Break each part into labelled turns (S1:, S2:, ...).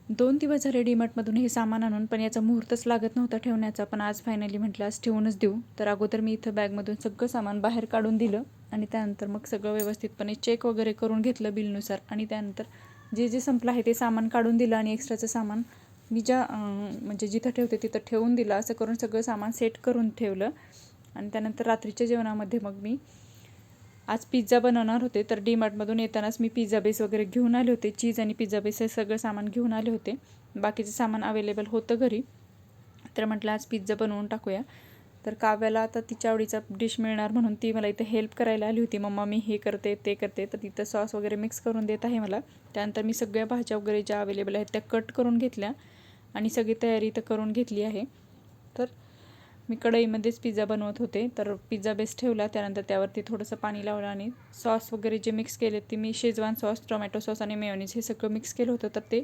S1: 2 दिवस झाले डीमार्टमधून हे सामान आणून, पण याचा मुहूर्तच लागत नव्हता ठेवण्याचा. पण आज फायनली म्हटलं आज ठेवूनच देऊ. तर अगोदर मी इथं बॅगमधून सगळं सामान बाहेर काढून दिलं आणि त्यानंतर मग सगळं व्यवस्थितपणे चेक वगैरे करून घेतलं बिलनुसार. आणि त्यानंतर जे जे संपलं आहे ते सामान काढून दिलं आणि एक्स्ट्राचं सामान मी ज्या म्हणजे जिथं ठेवते तिथं ठेवून दिलं. असं करून सगळं सामान सेट करून ठेवलं. आणि त्यानंतर रात्रीच्या जेवणामध्ये मग मी आज पिझ्झा बनवणार होते. तर डीमार्टमधून येतानाच मी पिझ्झा बेस वगैरे घेऊन आले होते. चीज आणि पिझ्झा बेस हे सगळं सामान घेऊन आले होते. बाकीचं सामान अवेलेबल होतं घरी. तर म्हटलं आज पिझ्झा बनवून टाकूया. तर काव्याला आता तिच्या आवडीचा डिश मिळणार म्हणून ती मला इथं हेल्प करायला आली होती. मम्मा मी हे करते ते करते. तर तिथं सॉस वगैरे मिक्स करून देत आहे मला. त्यानंतर मी सगळ्या भाज्या वगैरे ज्या अवेलेबल आहेत त्या कट करून घेतल्या आणि सगळी तयारी इथं करून घेतली आहे. तर मी कढईमध्येच पिझ्झा बनवत होते. तर पिझ्झा बेस ठेवला. त्यानंतर त्यावरती थोडंसं पाणी लावलं आणि सॉस वगैरे जे मिक्स केले ते मी शेजवान सॉस, टोमॅटो सॉस आणि मेयोनीज हे सगळं मिक्स केलं होतं. तर ते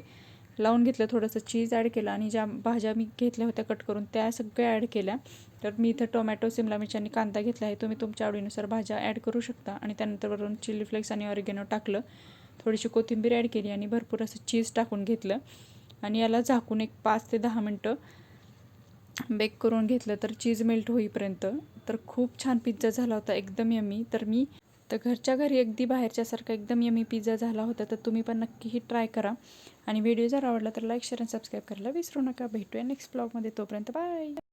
S1: लावून घेतलं. थोडंसं चीज ॲड केलं आणि ज्या भाज्या मी घेतल्या होत्या कट करून त्या सगळ्या ॲड केल्या. तर मी इथं टोमॅटो, शिमला मिरची आणि कांदा घेतला आहे. तुम्ही तुमच्या आवडीनुसार भाज्या ॲड करू शकता. आणि त्यानंतर वरून चिली फ्लेक्स आणि ऑरिगॅनो टाकलं. थोडीशी कोथिंबीर ॲड केली आणि भरपूर असं चीज टाकून घेतलं आणि याला झाकून एक 5 ते 10 मिनटं बेक करून घेतलं. तर चीज मेल्ट होईपर्यंत. तर खूप छान पिझ्झा झाला होता, एकदम यम्मी. तर घरच्या घरी अगदी बाहेरच्यासारखा एकदम यम्मी पिझ्झा झाला होता. तर तुम्ही पण नक्कीही ट्राय करा. आणि व्हिडिओ जर आवडला तर लाईक, शेअर आणि सबस्क्राईब करायला विसरू नका. भेटूया नेक्स्ट ब्लॉगमध्ये. तोपर्यंत बाय.